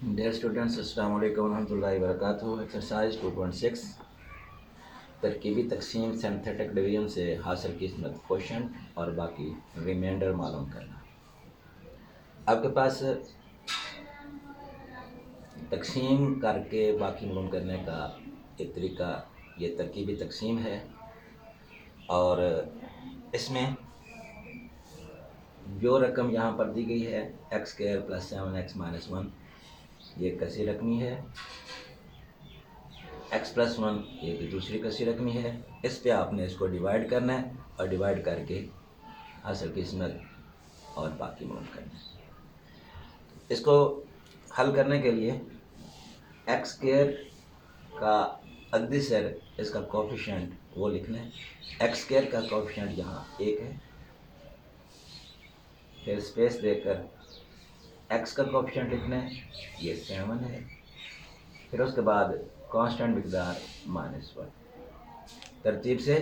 Dear students, अस्सलाम वालेकुम रहमतुल्लाहि व बरकातुहू। एक्सरसाइज 2.6 तरकीबी तकसीम सिंथेटिक डिवीजन से हासिल किस्मत क्वेश्चन और बाकी रिमाइंडर मालूम करना। आपके पास तकसीम करके बाकी मालूम करने का एक तरीका ये तरकीबी तकसीम है और इसमें जो रकम यहाँ पर दी गई है एक्स स्क्वायर प्लस 7x-1 ये कसी रकमी है, x+1 ये की दूसरी कसी रकमी है। इस पे आपने इसको डिवाइड करना है और डिवाइड करके हासिल किस्मत और बाकी मालूम करना है। इसको हल करने के लिए एक्स स्क्वायर का अद्दी सर इसका कोफिशिएंट वो लिखना है। एक्स स्क्वायर का कोफिशिएंट यहाँ 1 है, फिर स्पेस देकर एक्स का कोफिशिएंट लिखना है, ये 7 है, फिर उसके बाद कांस्टेंट मिकदार -1। तरतीब से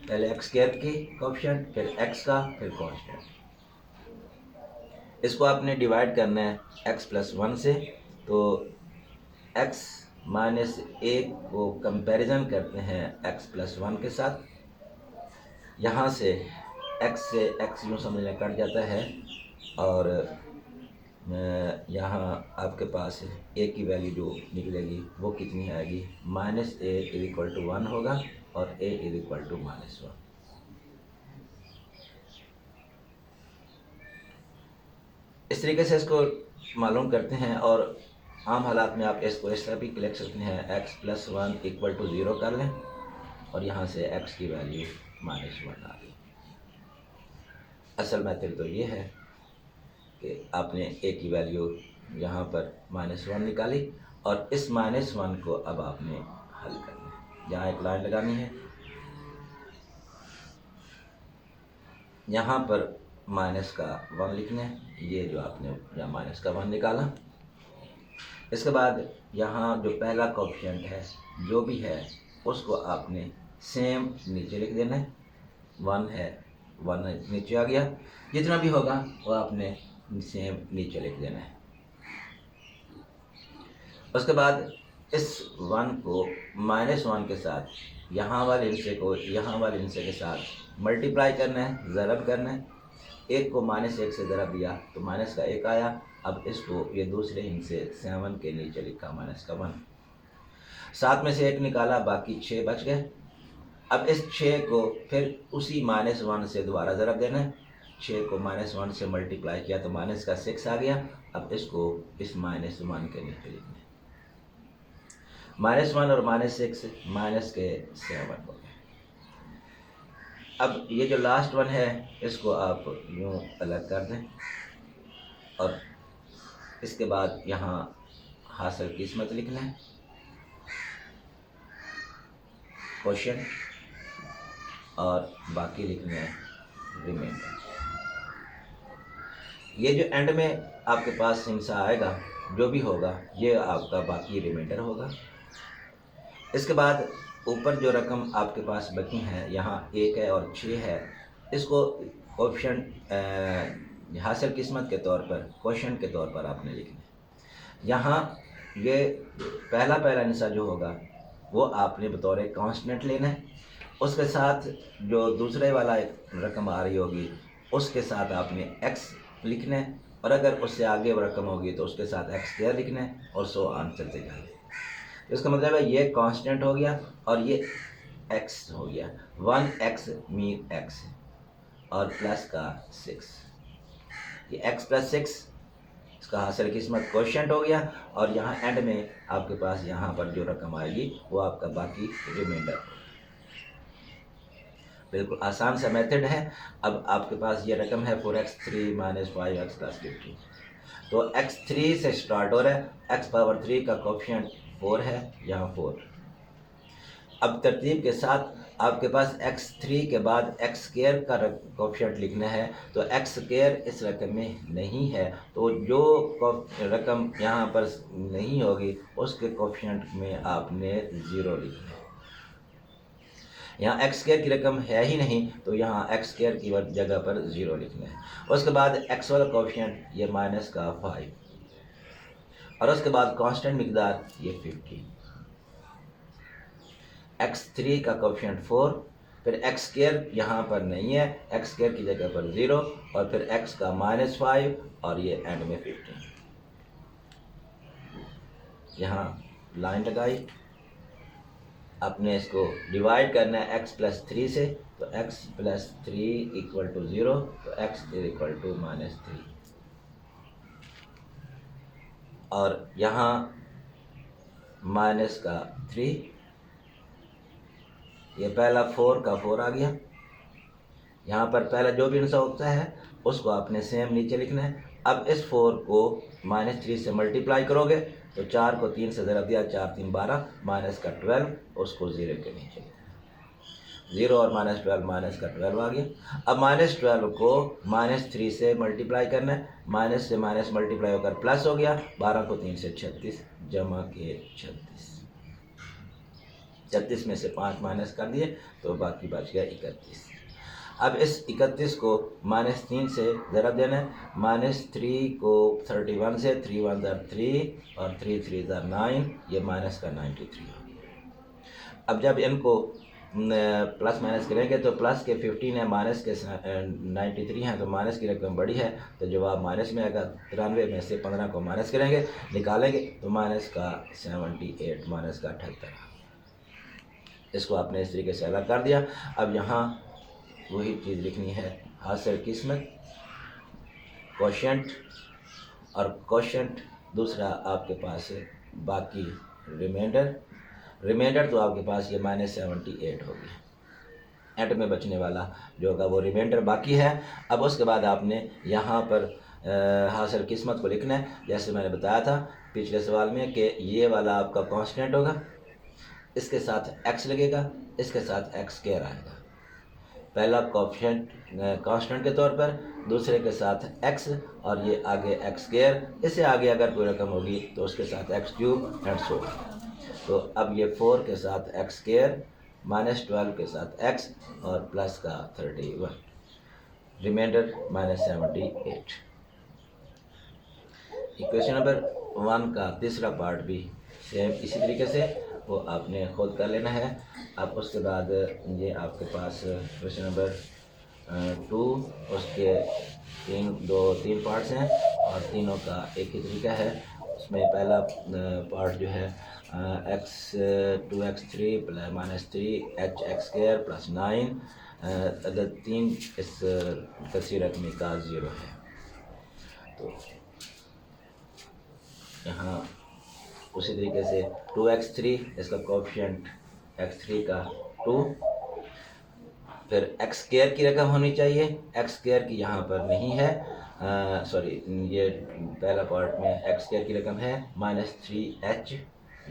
पहले एक्स स्क्वायर की कोफिशिएंट, फिर एक्स का, फिर कांस्टेंट। इसको आपने डिवाइड करना है x+1 से, तो x -1 को कंपैरिजन करते हैं x+1 के साथ। यहाँ से x यूँ समझ लें कट जाता है और यहाँ आपके पास a की वैल्यू जो निकलेगी वो कितनी आएगी, -a = 1 होगा और a = -1। इस तरीके से इसको मालूम करते हैं और आम हालात में आप इसको इस तरह भी लिख सकते हैं, x+1 = 0 कर लें और यहाँ से x की वैल्यू -1 आ गई। असल मेथड तो ये है कि आपने a की वैल्यू यहाँ पर -1 निकाली और इस -1 को अब आपने हल करना है। यहाँ एक लाइन लगानी है, यहाँ पर -1 लिखना है, ये जो आपने यहाँ -1 निकाला। इसके बाद यहाँ जो पहला कोफिशिएंट है जो भी है उसको आपने सेम नीचे लिख देना है। 1 है, 1 नीचे आ गया, जितना भी होगा वो आपने सेम नीचे लिख देना है। उसके बाद इस 1 को -1 के साथ यहाँ वाले हिस्से को यहाँ वाले हिस्से के साथ मल्टीप्लाई करना है, ज़रब करना है। 1 को -1 से ज़रब दिया तो -1 आया। अब इसको ये दूसरे हिस्से 7 के नीचे लिखा -1। 7 में से 1 निकाला, बाकी 6 बच गए। अब इस 6 को फिर उसी -1 से दोबारा ज़रब देना है। 6 को -1 से मल्टीप्लाई किया तो -6 आ गया। अब इसको इस -1 के नीचे लिखना है। -1 और -6 -7 हो गए। अब ये जो लास्ट 1 है इसको आप यूँ अलग कर दें और इसके बाद यहाँ हासिल किस्मत लिखना है, क्वेश्चन और बाकी लिखना है रिमाइंडर। ये जो एंड में आपके पास हिस्सा आएगा जो भी होगा ये आपका बाकी रिमाइंडर होगा। इसके बाद ऊपर जो रकम आपके पास बची है, यहाँ 1 है और 6 है, इसको कोफिशिएंट हासिल किस्मत के तौर पर क्वेश्चन के तौर पर आपने लिखना है। यहाँ ये पहला हिस्सा जो होगा वो आपने बतौर कांस्टेंट लेना है। उसके साथ जो दूसरे वाला रकम आ रही होगी उसके साथ आपने x लिखना है और अगर उससे आगे वो रकम होगी तो उसके साथ x² लिखना है और सो ऑन चलते जाए। इसका मतलब है ये कांस्टेंट हो गया और ये x हो गया। 1x मीन x और प्लस का 6, ये x+6 इसका हासिल किस्मत क्वेश्चन हो गया और यहाँ एंड में आपके पास यहाँ पर जो रकम आएगी वो आपका बाकी रिमाइंडर होगा। बिल्कुल आसान सा मेथड है। अब आपके पास ये रकम है 4x3 - 5x + 15, तो x3 से स्टार्ट हो रहा है, x⁻3 का कोफिशिएंट 4 है, यहाँ 4। अब तरतीब के साथ आपके पास x3 के बाद x² का कोफिशिएंट लिखना है, तो x² इस रकम में नहीं है, तो जो रकम यहाँ पर नहीं होगी उसके कोफिशिएंट में आपने 0 लिखना है। यहाँ x² की रकम है ही नहीं तो यहाँ x² की जगह पर 0 लिखना है। उसके बाद x वाला कोफिशिएंट ये -5, और उसके बाद कांस्टेंट मिकदार ये 50, x3 का कोफिशिएंट 4, फिर x स्क्वायर यहाँ पर नहीं है, x स्क्वायर की जगह पर 0, और फिर x का -5 और ये एंड में 15। यहाँ लाइन लगाई, अपने इसको डिवाइड करना है x प्लस 3 से, तो x प्लस 3 इक्वल टू 0, तो x इज इक्वल टू -3, और यहाँ माइनस का 3, ये पहला 4 का 4 आ गया। यहाँ पर पहला जो भी आंसर होता है उसको आपने सेम नीचे लिखना है। अब इस 4 को -3 से मल्टीप्लाई करोगे तो 4 को 3 से ज़रा दिया, 4 3 12, माइनस का 12, उसको 0 के नीचे लिखना है। 0 और -12 माइनस का 12 आ गया। अब -12 को -3 से मल्टीप्लाई करना है, माइनस से माइनस मल्टीप्लाई होकर प्लस हो गया, 12 को 3 से 36, जमा के 36, 36 में से 5 माइनस कर दिए तो बाकी बच गया 31। अब इस 31 को -3 से ज़रा देना है, -3 को 31 से, 3 1 3 और 3 3 9, ये माइनस का 93 हो गया। अब जब इनको प्लस माइनस करेंगे तो प्लस के 15 है, माइनस के 93 हैं, तो माइनस की रकम बड़ी है तो जवाब माइनस में आएगा। 93 में से 15 को माइनस करेंगे, निकालेंगे तो माइनस का 78, माइनस का 78। इसको आपने इस तरीके से अलग कर दिया। अब यहाँ वही चीज़ लिखनी है, हासिल किस्मत, कोशेंट, और कोशेंट दूसरा आपके पास है बाकी रिमाइंडर। रिमाइंडर तो आपके पास ये -78 हो गया, एंड में बचने वाला जो होगा वो रिमाइंडर बाकी है। अब उसके बाद आपने यहाँ पर हासिल किस्मत को लिखना है, जैसे मैंने बताया था पिछले सवाल में कि ये वाला आपका कांस्टेंट होगा, इसके साथ x लगेगा, इसके साथ x स्क्वायर आएगा। पहला कोफिशिएंट कांस्टेंट के तौर पर, दूसरे के साथ x और ये आगे x स्क्वायर, इससे आगे अगर कोई रकम होगी तो उसके साथ x क्यूब एंड सो। तो अब ये 4 के साथ x स्क्वायर, -12 के साथ x और प्लस का 31, रिमाइंडर -78। इक्वेशन नंबर 1 का तीसरा पार्ट भी सेम इसी तरीके से वो आपने खुद कर लेना है। अब उसके बाद ये आपके पास क्वेश्चन नंबर 2, उसके 3 पार्ट्स हैं और तीनों का एक ही तरीका है। उसमें पहला पार्ट जो है x 2x3 -3 h(x²) + 9, अगर 3 इस कसी रकमी का 0 है तो यहाँ उसी तरीके से 2x3, इसका कोफिशिएंट x3 का 2, फिर x² की रकम होनी चाहिए, x² की यहाँ पर नहीं है, सॉरी ये पहला पार्ट में x² की रकम है -3h,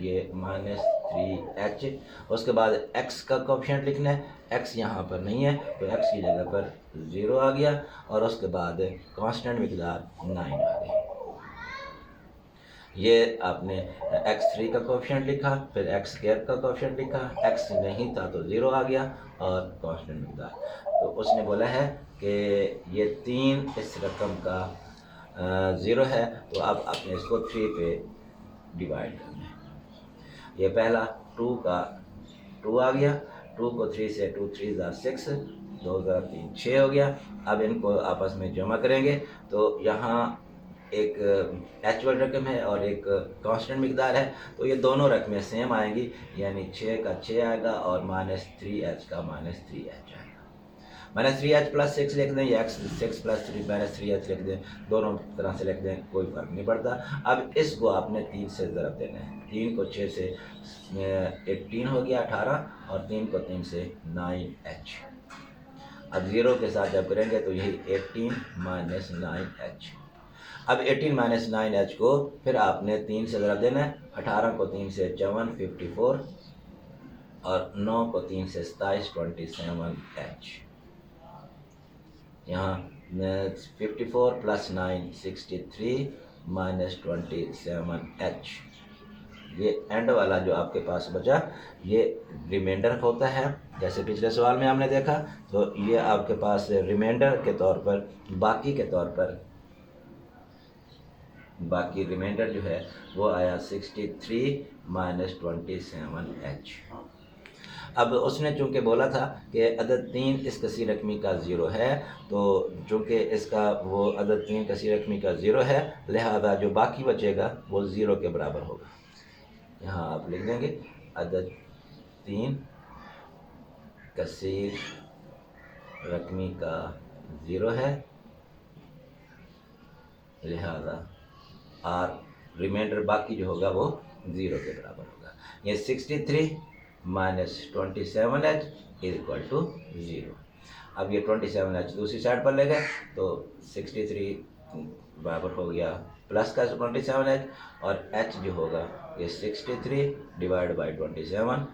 ये -3h। उसके बाद x का कोफिशिएंट लिखना है, x यहाँ पर नहीं है तो x की जगह पर 0 आ गया, और उसके बाद कांस्टेंट मिकदार 9 आ गई। ये आपने x3 का कोफिशिएंट लिखा, फिर x² का कोफिशिएंट लिखा, x नहीं था तो 0 आ गया, और कांस्टेंट मिकदार। तो उसने बोला है कि ये 3 इस रकम का 0 है, तो अब आपने इसको 3 पे डिवाइड करना है। ये पहला 2 का 2 आ गया, 2 को 3 से 2 3 6, 2 3 6 हो गया। अब इनको आपस में जमा करेंगे तो यहाँ एक एक्चुअल रकम है और एक कांस्टेंट मिकदार है, तो ये दोनों रकमें सेम आएंगी, यानी 6 का 6 आएगा और -3h का -3h आएगा। -3h + 6 लिख दें या x 6 + 3 -3h लिख दें, दोनों तरह से लिख दें, कोई फ़र्क नहीं पड़ता। अब इसको आपने 3 से ज़रब देना है, 3 को 6 से 18 हो गया 18, और 3 को 3 से 9h। अब 0 के साथ जब करेंगे तो यही 18 - 9h। अब 18 - 9h को फिर आपने 3 से ज़रब देना है, 18 को 3 से 54 54, और 9 को 3 से 27 27h। यहाँ 54 + 9 63 -27h। ये एंड वाला जो आपके पास बचा ये रिमाइंडर होता है, जैसे पिछले सवाल में हमने देखा। तो ये आपके पास रिमाइंडर के तौर पर, बाकी के तौर पर बाकी रिमाइंडर जो है वो आया 63 माइनस 27H। अब उसने चूंकि बोला था कि अदद 3 इस कसीर रकमी का ज़ीरो है, तो चूंकि इसका वो अदद 3 कसीर रकमी का ज़ीरो है, लिहाजा जो बाकी बचेगा वो ज़ीरो के बराबर होगा। यहाँ आप लिख देंगे अदद 3 कसीर रकमी का ज़ीरो है, लिहाजा और रिमाइंडर बाकी जो होगा वो ज़ीरो के बराबर होगा। ये 63 minus 27H is equal to zero. अब ये 27H दूसरी साइड पर ले गए तो 63 बराबर हो गया प्लस का 27H, और H जो होगा ये 63 डिवाइड बाई 27,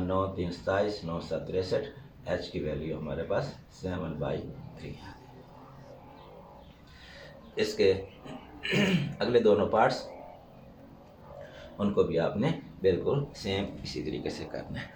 9 3 27, 9 7 63, H की वैल्यू हमारे पास 7/3 है। इसके अगले दोनों पार्ट्स उनको भी आपने बिल्कुल सेम इसी तरीके से करना है।